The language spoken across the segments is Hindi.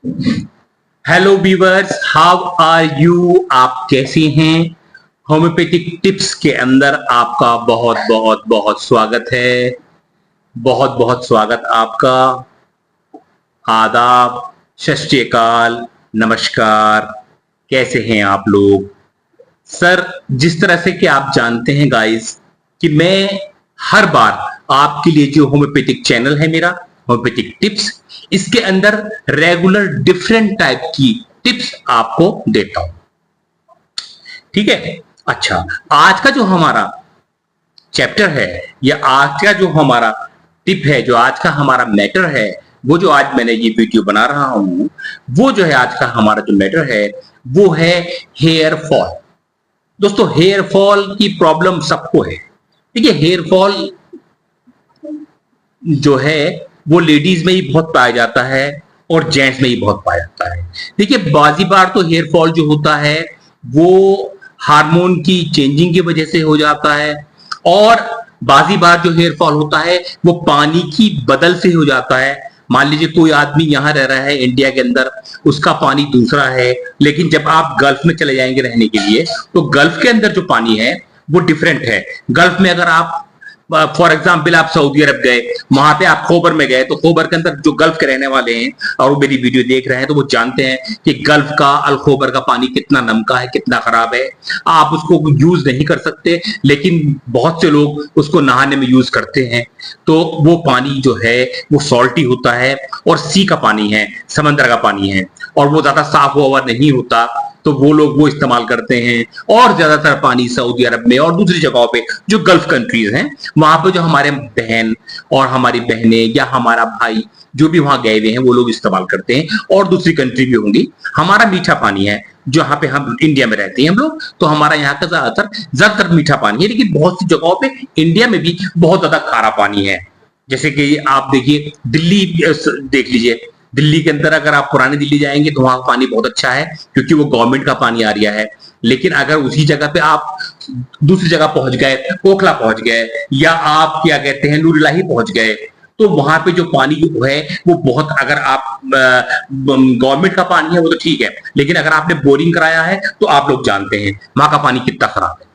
Hello viewers, how are you. आप कैसे हैं। होम्योपैथिक टिप्स के अंदर आपका बहुत बहुत बहुत स्वागत है। बहुत बहुत स्वागत आपका। आदाब, सत श्री अकाल, नमस्कार। कैसे हैं आप लोग। सर, जिस तरह से कि आप जानते हैं गाइस कि मैं हर बार आपके लिए जो होम्योपैथिक चैनल है मेरा होम्योपैथिक टिप्स, इसके अंदर रेगुलर डिफरेंट टाइप की टिप्स आपको देता हूं। ठीक है। अच्छा, आज का जो हमारा चैप्टर है या आज का जो हमारा टिप है, जो आज का हमारा मैटर है, वो जो आज मैंने ये वीडियो बना रहा हूं, वो जो है आज का हमारा जो मैटर है वो है हेयर फॉल। दोस्तों, हेयर फॉल की प्रॉब्लम सबको है। देखिए, हेयर फॉल जो है वो लेडीज में ही बहुत पाया जाता है और जेंट्स में ही बहुत पाया जाता है। देखिए, बाजी बार तो हेयर फॉल जो होता है वो हार्मोन की चेंजिंग की वजह से हो जाता है, और बाजी बार जो हेयर फॉल होता है वो पानी की बदल से हो जाता है। मान लीजिए कोई आदमी यहां रह रहा है इंडिया के अंदर, उसका पानी दूसरा है, लेकिन जब आप गल्फ में चले जाएंगे रहने के लिए तो गल्फ के अंदर जो पानी है वो डिफरेंट है। गल्फ में अगर आप फॉर एग्जाम्पल आप सऊदी अरब गए, वहां पे आप खोबर में गए, तो खोबर के अंदर जो गल्फ के रहने वाले हैं और वो मेरी वीडियो देख रहे हैं तो वो जानते हैं कि गल्फ का अल खोबर का पानी कितना नमका है, कितना खराब है। आप उसको यूज नहीं कर सकते, लेकिन बहुत से लोग उसको नहाने में यूज करते हैं। तो वो पानी जो है वो सॉल्टी होता है और सी का पानी है, समंदर का पानी है, और वो ज्यादा साफ हुआ नहीं होता, तो वो लोग वो इस्तेमाल करते हैं। और ज्यादातर पानी सऊदी अरब में और दूसरी जगहों पे जो गल्फ कंट्रीज हैं वहां पे जो हमारे बहन और हमारी बहनें या हमारा भाई जो भी वहां गए हुए हैं वो लोग इस्तेमाल करते हैं, और दूसरी कंट्री भी होंगी। हमारा मीठा पानी है, जहां पे हम इंडिया में रहते हैं हम लोग, तो हमारा यहाँ का ज्यादातर मीठा पानी है, लेकिन बहुत सी जगहों पे इंडिया में भी बहुत ज्यादा खारा पानी है। जैसे कि आप देखिए दिल्ली, देख लीजिए, दिल्ली के अंदर अगर आप पुरानी दिल्ली जाएंगे तो वहां का पानी बहुत अच्छा है क्योंकि वो गवर्नमेंट का पानी आ रहा है। लेकिन अगर उसी जगह पे आप दूसरी जगह पहुंच गए, ओखला पहुंच गए, या आप क्या कहते हैं नूरिलाही पहुंच गए, तो वहां पे जो पानी जो है वो बहुत, अगर आप गवर्नमेंट का पानी है वो तो ठीक है, लेकिन अगर आपने बोरिंग कराया है तो आप लोग जानते हैं वहां का पानी कितना खराब है।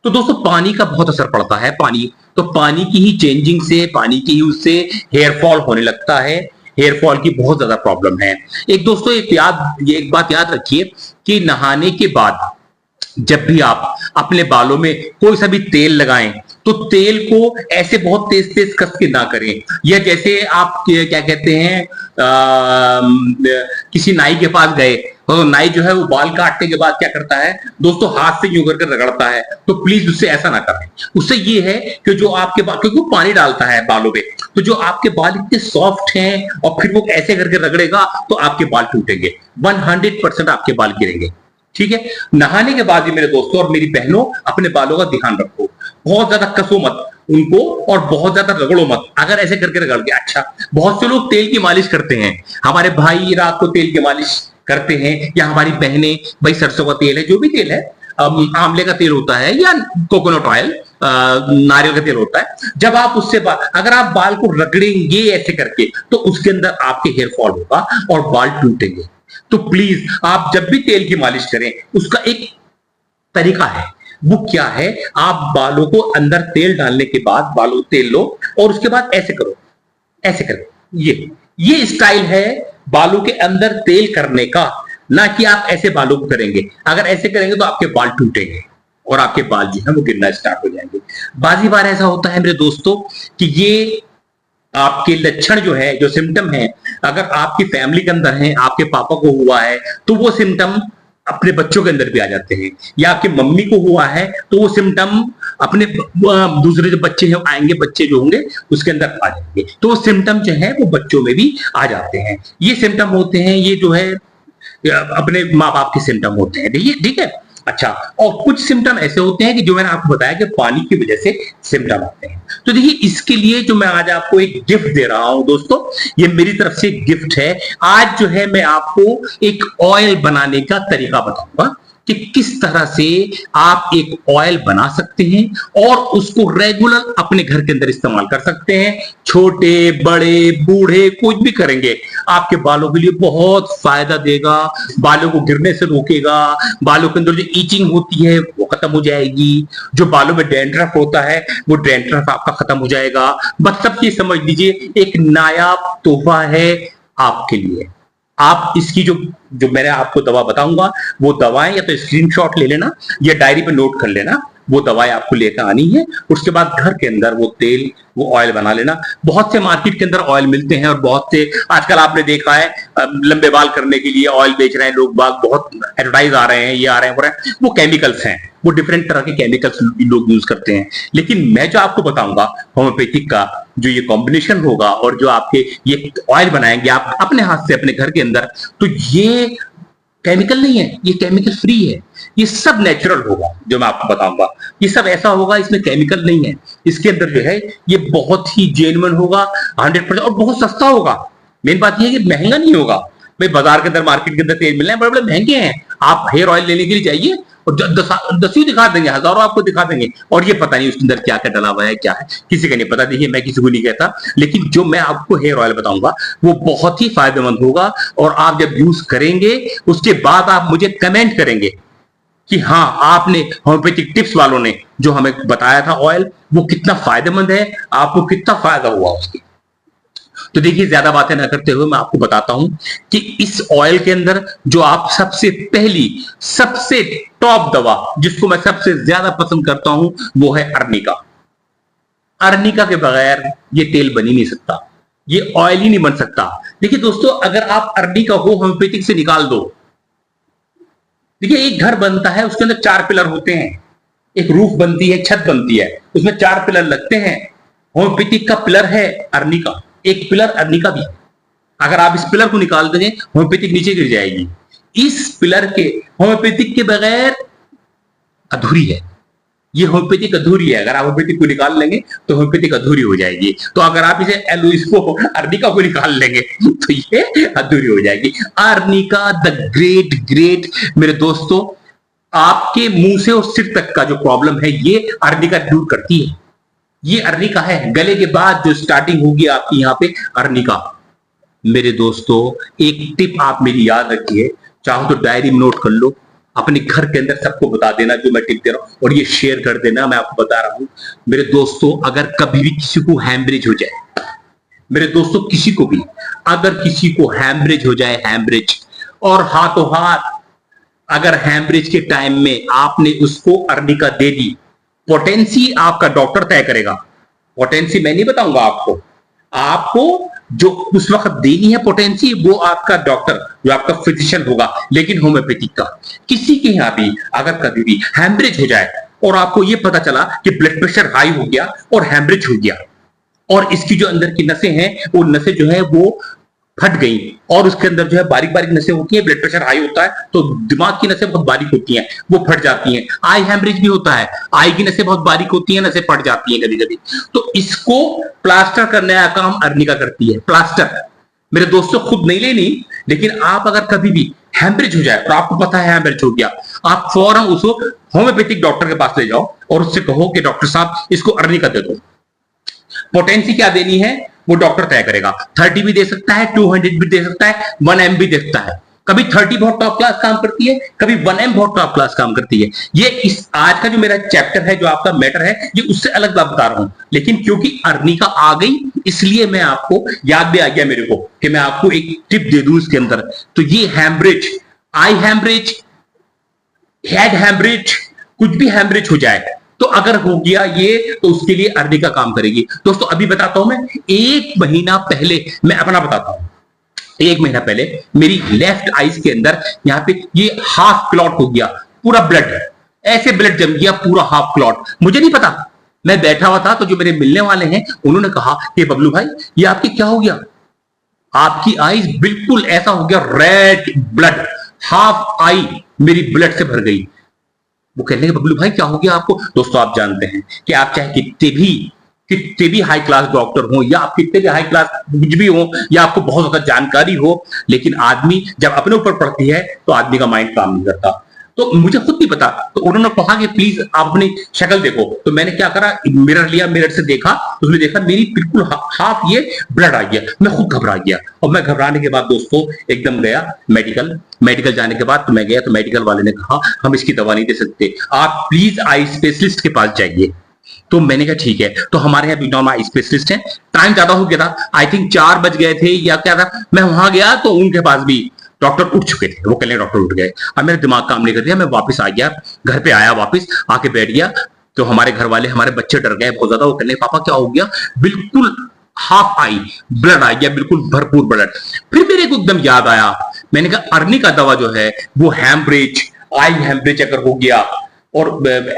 तो दोस्तों, पानी का बहुत असर पड़ता है। पानी तो पानी की ही चेंजिंग से, पानी की यूज से हेयर फॉल होने लगता है। हेयर फॉल की बहुत ज्यादा प्रॉब्लम है। एक दोस्तों, एक बात याद रखिए कि नहाने के बाद जब भी आप अपने बालों में कोई सा भी तेल लगाएं तो तेल को ऐसे बहुत तेज तेज कस के ना करें, या जैसे आप क्या कहते हैं किसी नाई के पास गए तो नाई जो है वो बाल काटने के बाद क्या करता है दोस्तों, हाथ से यूं करके रगड़ता है। तो प्लीज उससे ऐसा ना करें। उससे ये है कि जो आपके बाल, क्योंकि वो पानी डालता है बालों पे, तो जो आपके बाल इतने सॉफ्ट हैं, और फिर वो ऐसे करके रगड़ेगा तो आपके बाल टूटेंगे, 100% आपके बाल गिरेंगे। ठीक है। नहाने के बाद भी मेरे दोस्तों और मेरी बहनों, अपने बालों का ध्यान रखो। बहुत ज्यादा कसो मत उनको, और बहुत ज्यादा रगड़ो मत। अगर ऐसे करके रगड़ के, अच्छा, बहुत से लोग तेल की मालिश करते हैं। हमारे भाई रात को तेल की मालिश करते हैं, या हमारी बहनें, भाई सरसों का तेल है, जो भी तेल है, आंवले का तेल होता है या कोकोनट ऑयल, नारियल का तेल होता है, जब आप उससे अगर आप बाल को रगड़ेंगे ऐसे करके तो उसके अंदर आपके हेयर फॉल होगा और बाल टूटेंगे। तो प्लीज आप जब भी तेल की मालिश करें, उसका एक तरीका है। वो क्या है, आप बालों को अंदर तेल डालने के बाद बालों तेल लो और उसके बाद ऐसे करो, ऐसे करो। ये स्टाइल है बालों के अंदर तेल करने का, ना कि आप ऐसे बालों को करेंगे। अगर ऐसे करेंगे तो आपके बाल टूटेंगे और आपके बाल जो है वो गिरना स्टार्ट हो जाएंगे। बाजी बार ऐसा होता है मेरे दोस्तों कि ये आपके लक्षण जो है, जो सिम्टम है, अगर आपकी फैमिली के अंदर है, आपके पापा को हुआ है तो वो सिम्टम अपने बच्चों के अंदर भी आ जाते हैं, या आपके मम्मी को हुआ है तो वो सिम्टम अपने दूसरे जो बच्चे हैं आएंगे, बच्चे जो होंगे उसके अंदर आ जाएंगे, तो वो सिम्टम जो है वो बच्चों में भी आ जाते हैं। ये सिम्टम होते हैं, ये जो है अपने माँ बाप के सिम्टम होते हैं। देखिए, ठीक है। अच्छा, और कुछ सिम्टम ऐसे होते हैं कि जो मैंने आपको बताया कि पानी की वजह से सिम्टम आते हैं। तो देखिए, इसके लिए जो मैं आज आपको एक गिफ्ट दे रहा हूं दोस्तों, ये मेरी तरफ से एक गिफ्ट है। आज जो है मैं आपको एक ऑयल बनाने का तरीका बताऊंगा कि किस तरह से आप एक ऑयल बना सकते हैं और उसको रेगुलर अपने घर के अंदर इस्तेमाल कर सकते हैं। छोटे बड़े बूढ़े कुछ भी करेंगे, आपके बालों के लिए बहुत फायदा देगा, बालों को गिरने से रोकेगा, बालों के अंदर जो ईचिंग होती है वो खत्म हो जाएगी, जो बालों में डैंड्रफ होता है वो डैंड्रफ आपका खत्म हो जाएगा। मतलब ये समझ लीजिए एक नायाब तोहफा है आपके लिए। आप इसकी जो जो मैंने आपको दवा बताऊंगा वो दवाएं या तो स्क्रीनशॉट ले लेना या डायरी पे नोट कर लेना, वो दवाएं आपको लेकर आनी है। उसके बाद घर के अंदर वो तेल वो ऑयल बना लेना। बहुत से मार्केट के अंदर ऑयल मिलते हैं और बहुत से आजकल आपने देखा है लंबे बाल करने के लिए ऑयल बेच रहे हैं लोग बाग, बहुत एडवर्टाइज आ रहे हैं, ये आ रहे हैं वो रहे हैं, वो केमिकल्स हैं, वो डिफरेंट तरह के केमिकल्स लोग यूज करते हैं। लेकिन मैं जो आपको बताऊंगा होम्योपैथिक का जो ये कॉम्बिनेशन होगा और जो आपके ये ऑयल बनाएंगे आप अपने हाथ से अपने घर के अंदर, तो ये केमिकल नहीं है, ये केमिकल फ्री है, ये सब नेचुरल होगा जो मैं आपको बताऊंगा। ये सब ऐसा होगा इसमें केमिकल नहीं है, इसके अंदर जो है ये बहुत ही जेन्युइन होगा 100% और बहुत सस्ता होगा। मेन बात ये है कि महंगा नहीं होगा। भाई बाजार के अंदर मार्केट के अंदर तेल मिल रहे हैं बड़े बड़े महंगे हैं, आप हेयर ऑयल लेने के लिए जाइए और दसियों दिखा देंगे, हजारों आपको दिखा देंगे और ये पता नहीं उसके अंदर क्या क्या डला हुआ है, क्या है किसी का नहीं पता। देखिए मैं किसी को नहीं कहता, लेकिन जो मैं आपको हेयर ऑयल बताऊंगा वो बहुत ही फायदेमंद होगा और आप जब यूज करेंगे उसके बाद आप मुझे कमेंट करेंगे कि हाँ आपने होम्योपैथिक टिप्स वालों ने जो हमें बताया था ऑयल वो कितना फायदेमंद है, आपको कितना फायदा हुआ उसकी। तो देखिए ज्यादा बातें ना करते हुए मैं आपको बताता हूं कि इस ऑयल के अंदर जो आप सबसे पहली सबसे टॉप दवा जिसको मैं सबसे ज्यादा पसंद करता हूं वो है अर्निका। अर्निका के बगैर ये तेल बन ही नहीं सकता, ये ऑयल ही नहीं बन सकता। देखिए दोस्तों अगर आप अर्निका को होम्योपैथिक से निकाल दो, देखिए एक घर बनता है उसके अंदर 4 पिलर होते हैं, एक रूफ बनती है, छत बनती है, उसमें 4 पिलर लगते हैं। होम्योपैथिक का पिलर है अर्निका, एक पिलर अर्निका भी। अगर आप इस पिलर को निकाल देंगे होम्योपैथिक नीचे गिर जाएगी। इस पिलर के होम्योपैथिक के बगैर अधूरी है, ये होम्योपैथिक अधूरी है। अगर आप होम्योपैथिक को निकाल लेंगे तो होम्योपैथिक अधूरी हो जाएगी। तो अगर आप इसे इसको अर्निका को निकाल लेंगे तो ये अधूरी हो जाएगी। अर्निका द ग्रेट ग्रेट मेरे दोस्तों, आपके मुंह से और सिर तक का जो प्रॉब्लम है ये अर्निका दूर करती है। ये अर्निका है, गले के बाद जो स्टार्टिंग होगी आपकी यहाँ पे अर्निका। मेरे दोस्तों एक टिप आप मेरी याद रखिए, चाहो तो डायरी में नोट कर लो, अपने घर के अंदर सबको बता देना जो मैं टिप दे रहा हूं और ये शेयर कर देना। मैं आपको बता रहा हूं मेरे दोस्तों, अगर कभी भी किसी को हैमरेज हो जाए, मेरे दोस्तों किसी को भी अगर किसी को हैमरेज हो जाए, हैमरेज, और हाथों हाथ अगर हैमरेज के टाइम में आपने उसको अर्निका दे दी, पोटेंसी आपका डॉक्टर तय करेगा। पोटेंसी मैं नहीं बताऊंगा आपको, आपको जो उस वक्त देनी है पोटेंसी वो आपका डॉक्टर जो आपका फिजिशियन होगा। लेकिन होम्योपैथिक का किसी के यहां भी अगर कभी भी हैमरेज हो जाए और आपको ये पता चला कि ब्लड प्रेशर हाई हो गया और हैमरेज हो गया और इसकी जो अंदर की नसें हैं वो नसें जो है वो फट गई और उसके अंदर जो है बारीक बारीक नसें होती हैं, ब्लड प्रेशर हाई होता है तो दिमाग की नसें बहुत बारीक होती हैं, वो फट जाती हैं। आई हैमरेज भी होता है, आई की नसें बहुत बारीक होती हैं, नसें फट जाती हैं कभी कभी। तो इसको प्लास्टर करने का काम अर्निका करती है। प्लास्टर मेरे दोस्तों खुद नहीं लेनी, लेकिन आप अगर कभी भी हैमरेज हो जाए और आपको पता है हैमरेज हो गया, आप फौरन उसको होम्योपैथिक डॉक्टर के पास ले जाओ और उससे कहो कि डॉक्टर साहब इसको अर्निका दे दो। पोटेंसी क्या देनी है वो डॉक्टर तय करेगा। 30 भी दे सकता है, 200 भी दे सकता है, 1M भी दे सकता है। कभी 30 बहुत टॉप क्लास काम करती है, कभी 1M बहुत टॉप क्लास काम करती है। ये इस आज का जो मेरा चैप्टर है, जो आपका मैटर है, ये उससे अलग बात बता रहा हूं। लेकिन क्योंकि अर्निका आ गई इसलिए मैं आपको याद भी आ गया मेरे को कि मैं आपको एक टिप दे दूं इसके अंदर। तो ये हैमरेज, आई हैमरेज, हेड हैमरेज, कुछ भी हैमरेज हो जाए तो अगर हो गया ये तो उसके लिए अर्निका काम करेगी। दोस्तों अभी बताता हूं मैं, 1 महीना पहले मैं अपना बताता हूं। 1 महीना पहले मेरी लेफ्ट आईज के अंदर यहाँ पे ये हाफ क्लॉट हो गया, पूरा ब्लड ऐसे ब्लड जम गया, पूरा हाफ क्लॉट। मुझे नहीं पता, मैं बैठा हुआ था तो जो मेरे मिलने वाले हैं उन्होंने कहा कि बबलू भाई ये आपके क्या हो गया, आपकी आईज बिल्कुल ऐसा हो गया रेड ब्लड, हाफ आई मेरी ब्लड से भर गई। वो कहने लगे बबलू भाई क्या हो गया आपको। दोस्तों आप जानते हैं कि आप चाहे कितने भी हाई क्लास डॉक्टर हो या आप कितने भी हाई क्लास कुछ भी हो या आपको बहुत ज्यादा जानकारी हो, लेकिन आदमी जब अपने ऊपर पड़ती है तो आदमी का माइंड काम नहीं करता। तो मुझे खुद नहीं पता, तो उन्होंने कहा कि प्लीज आप अपनी शक्ल देखो। तो मैंने क्या करा, मिरर लिया, मिरर से देखा, तो उसने देखा मेरी बिल्कुल हाफ ये ब्लड आ गया। मैं खुद घबरा गया, और मैं घबराने के बाद दोस्तों एकदम गया मेडिकल जाने के बाद तो मैं गया, तो मेडिकल वाले ने कहा हम इसकी दवा नहीं दे सकते, आप प्लीज आई स्पेशलिस्ट के पास जाइए। तो मैंने कहा ठीक है। तो हमारे यहाँ बिजनौर में आई स्पेशलिस्ट है। टाइम ज्यादा हो गया था, आई थिंक 4 बज गए थे या क्या था। मैं वहां गया तो उनके पास भी डॉक्टर उठ चुके थे, वो कल डॉक्टर उठ गए। अब मेरा दिमाग काम नहीं कर दिया, मैं वापस आ गया, घर पे आया, वापस आके बैठ गया। तो हमारे घर वाले, हमारे बच्चे डर गए बहुत ज्यादा। वो कहने पापा क्या हो गया, बिल्कुल हाफ आई ब्लड आ गया, बिल्कुल भरपूर ब्लड। फिर मेरे को एकदम याद आया, मैंने कहा अर्नी का दवा जो है वो हैमरेज, आई हैमरेज अगर हो गया और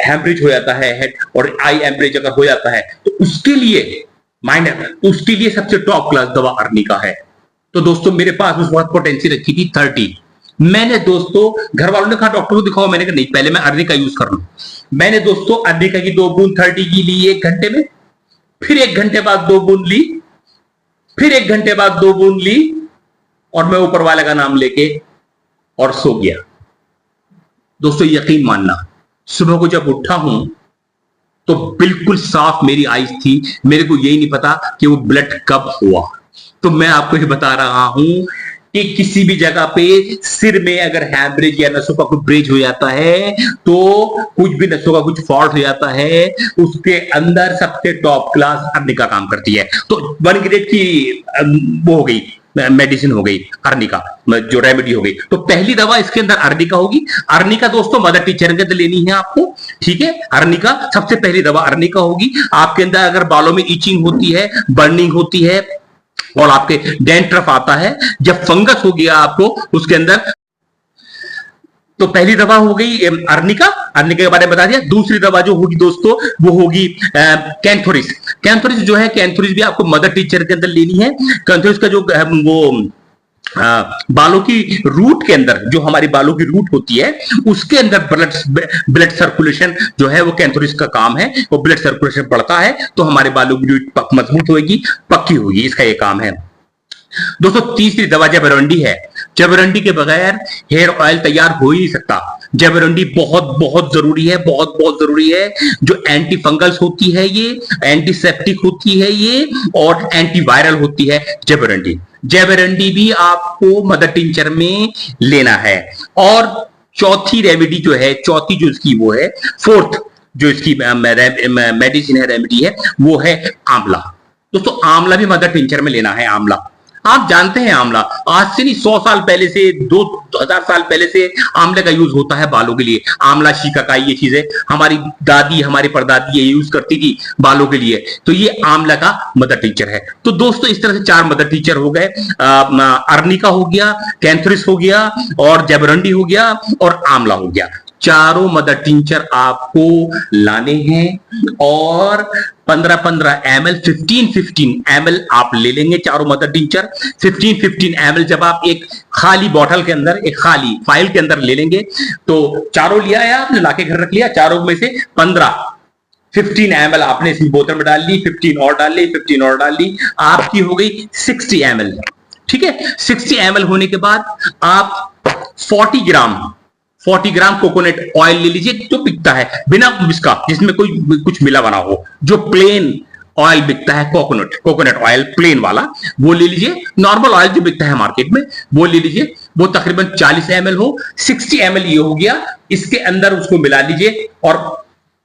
हैमरेज हो जाता है और आई हैमरेज अगर हो जाता है तो उसके लिए उसके लिए सबसे टॉप क्लास दवा अर्नी का है। तो दोस्तों मेरे पास उस वक्त पोटेंसी रखी थी 30। मैंने दोस्तों, घर वालों ने कहा डॉक्टर को दिखाओ, मैंने कहा नहीं, पहले मैं अर्नी का यूज कर लूं। मैंने दोस्तों अर्नी का की 2 बूंद 30 की ली 1 घंटे में, फिर 1 घंटे बाद 2 बूंद ली, फिर 1 घंटे बाद 2 बूंद ली, और मैं ऊपर वाले का नाम लेके और सो गया। दोस्तों यकीन मानना, सुबह को जब उठा हूं तो बिल्कुल साफ मेरी आईज थी। मेरे को यही नहीं पता कि वो ब्लड कब हुआ। तो मैं आपको ये बता रहा हूं कि किसी भी जगह पे सिर में अगर हैमरेज या नसों का कुछ ब्रेज हो जाता है, तो कुछ भी नसों का कुछ फॉल्ट हो जाता है, उसके अंदर सबसे टॉप क्लास अर्नी का काम करती है। तो 1 ग्रेड की वो हो गई, मेडिसिन हो गई अर्नी का, जो रेमेडी हो गई। तो पहली दवा इसके अंदर अर्नी का होगी। अर्नी का दोस्तों मदर टीचर के अंदर लेनी है आपको, ठीक है। अर्नी का सबसे पहली दवा अर्नी का होगी। आपके अंदर अगर बालों में इचिंग होती है, बर्निंग होती है और आपके डैंड्रफ आता है, जब फंगस हो गया आपको उसके अंदर, तो पहली दवा हो गई अर्नी के बारे में बता दिया। दूसरी दवा जो होगी दोस्तों वो होगी कैंथोरिस। कैंथोरिस जो है, कैंथोरिस भी आपको मदर टीचर के अंदर लेनी है। कैंथोरिस का जो वो बालों की रूट के अंदर, जो हमारी बालों की रूट होती है उसके अंदर ब्लड सर्कुलेशन जो है वो कैंथोरिस का काम है। वो ब्लड सर्कुलेशन बढ़ता है तो हमारे बालों की रूट मजबूत होगी, पक्की होगी, इसका ये काम है। दोस्तों तीसरी दवा जबरंडी है। जबरंडी के बगैर हेयर ऑयल तैयार हो ही नहीं सकता। जबरंडी बहुत बहुत जरूरी है, बहुत बहुत जरूरी है। जो एंटी फंगल्स होती है ये, एंटीसेप्टिक होती है ये, और एंटीवायरल होती है जबरंडी। जबरंडी भी आपको मदर टिंचर में लेना है। और चौथी रेमेडी जो है, चौथी जो इसकी वो है, फोर्थ जो इसकी मेडिसिन है, रेमेडी है, वो है आंवला। दोस्तों आंवला भी मदर टिंचर में लेना है। आंवला आप जानते हैं, आंवला आज से नहीं 100 साल पहले से, 2000 साल पहले से आंवले का यूज होता है बालों के लिए। आंवला, शिकाकाई, ये चीजें हमारी दादी, हमारी परदादी ये यूज करती थी बालों के लिए। तो ये आंवला का मदर टीचर है। तो दोस्तों इस तरह से 4 मदर टीचर हो गए। अर्निका हो गया, कैंथोरिस हो गया, और जबरंडी हो गया, और आंवला हो गया। चारों मदर टिंचर आपको लाने हैं और 15-15 ml, 15-15 ml आप ले लेंगे चारों मदर टिंचर। 15-15 ml जब आप एक खाली बॉटल के अंदर, एक खाली फाइल के अंदर ले लेंगे, तो चारों लिया है आपने, लाके घर रख लिया। चारों में से 15 ml आपने इस बोतल में डाल ली, 15 और डाल ली, 15 और डाल ली, आपकी हो गई 60 ml। ठीक है, 60 ml होने के बाद आप 40 ग्राम कोकोनट ऑयल ले लीजिए, जो बिकता है बिना इसका, जिसमें कोई कुछ मिला बना हो, जो प्लेन ऑयल बिकता है, कोकोनट ऑयल प्लेन वाला, वो ले लीजिए। नॉर्मल ऑयल जो बिकता है मार्केट में वो ले लीजिए, वो तकरीबन 40 ml हो। 60 ml ये हो गया, इसके अंदर उसको मिला लीजिए और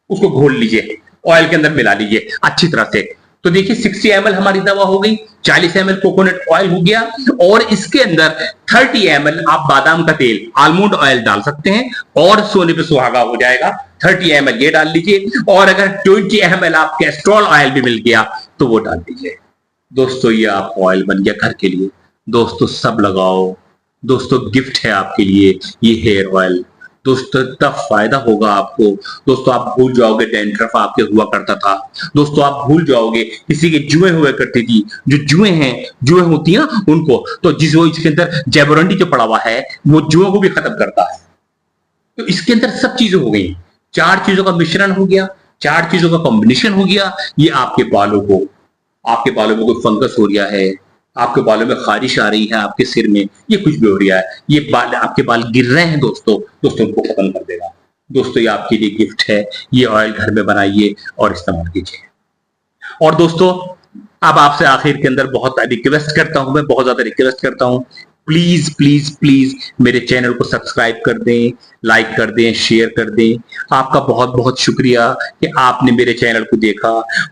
उसको घोल लीजिए, ऑयल के अंदर मिला लीजिए अच्छी तरह से। तो देखिए 60 ml हमारी दवा हो गई, 40 ml कोकोनट ऑयल हो गया, और इसके अंदर 30 ml आप बादाम का तेल, आलमंड ऑयल डाल सकते हैं, और सोने पे सुहागा हो जाएगा। 30 ml ये डाल लीजिए, और अगर 20 ml आप कैस्ट्रॉल ऑयल भी मिल गया तो वो डाल दीजिए। दोस्तों ये आप ऑयल बन गया घर के लिए। दोस्तों सब लगाओ, दोस्तों गिफ्ट है आपके लिए ये हेयर ऑयल। दोस्तों इतना फायदा होगा आपको। दोस्तों आप भूल जाओगे डैंड्रफ आपके हुआ करता था। दोस्तों आप भूल जाओगे किसी के जुएं हुआ करती थी, जो जुएं हैं, जुएं होती है ना उनको, तो इसके अंदर जैबरंडी जो पड़ा हुआ है वो जुएं को भी खत्म करता है। तो इसके अंदर सब चीजें हो गई, 4 चीजों का मिश्रण हो गया, 4 चीजों का कॉम्बिनेशन हो गया। ये आपके बालों में कोई फंगस हो रहा है, आपके बालों में खारिश आ रही है, आपके सिर में ये कुछ भी हो रहा है, ये बाल आपके बाल गिर रहे हैं दोस्तों, उनको खत्म कर देगा। दोस्तों ये आपके लिए गिफ्ट है, ये ऑयल घर में बनाइए और इस्तेमाल कीजिए। और दोस्तों अब आपसे आखिर के अंदर बहुत रिक्वेस्ट करता हूं, मैं बहुत ज्यादा रिक्वेस्ट करता हूं, प्लीज प्लीज प्लीज मेरे चैनल को सब्सक्राइब कर दें, लाइक कर दें, शेयर कर दें। आपका बहुत बहुत शुक्रिया कि आपने मेरे चैनल को देखा।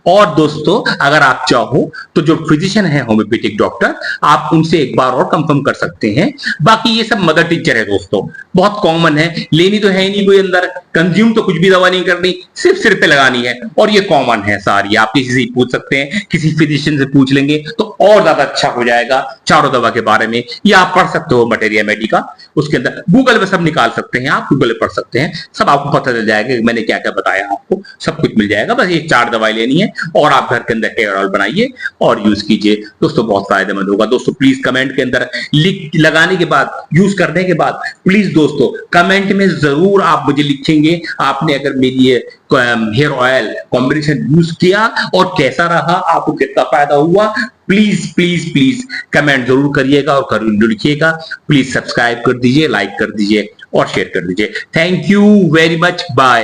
और दोस्तों अगर आप चाहो तो जो फिजिशियन है होम्योपैथिक डॉक्टर, आप उनसे एक बार और कंफर्म कर सकते हैं। बाकी ये सब मदर टीचर है दोस्तों, बहुत कॉमन है, लेनी तो है ही नहीं कोई अंदर, कंज्यूम तो कुछ भी दवा नहीं करनी, सिर्फ सिर पे लगानी है, और ये कॉमन है सारी। आप किसी से पूछ सकते हैं, किसी फिजिशियन से पूछ लेंगे तो और ज्यादा अच्छा हो जाएगा चारों दवा के बारे में। या आप पढ़ सकते हो मटेरिया मेडिका, उसके अंदर गूगल पे सब निकाल सकते हैं, आप गूगल पे पढ़ सकते हैं, सब आपको पता चल जाएगा कि मैंने क्या क्या बताया, आपको सब कुछ मिल जाएगा। बस ये 4 दवाई लेनी है और आप घर के अंदर हेयर ऑयल बनाइए और यूज कीजिए दोस्तों, बहुत फायदेमंद होगा। दोस्तों प्लीज कमेंट के अंदर लिख लगाने के बाद, यूज करने के बाद प्लीज दोस्तों कमेंट में जरूर आप मुझे लिखेंगे आपने अगर मेरी ये हेयर ऑयल कॉम्बिनेशन यूज किया और कैसा रहा, आपको कितना फायदा हुआ। प्लीज प्लीज प्लीज कमेंट जरूर करिएगा और जरूर लिखिएगा। प्लीज सब्सक्राइब कर दीजिए, लाइक कर दीजिए और शेयर कर दीजिए। Thank you very much, bye.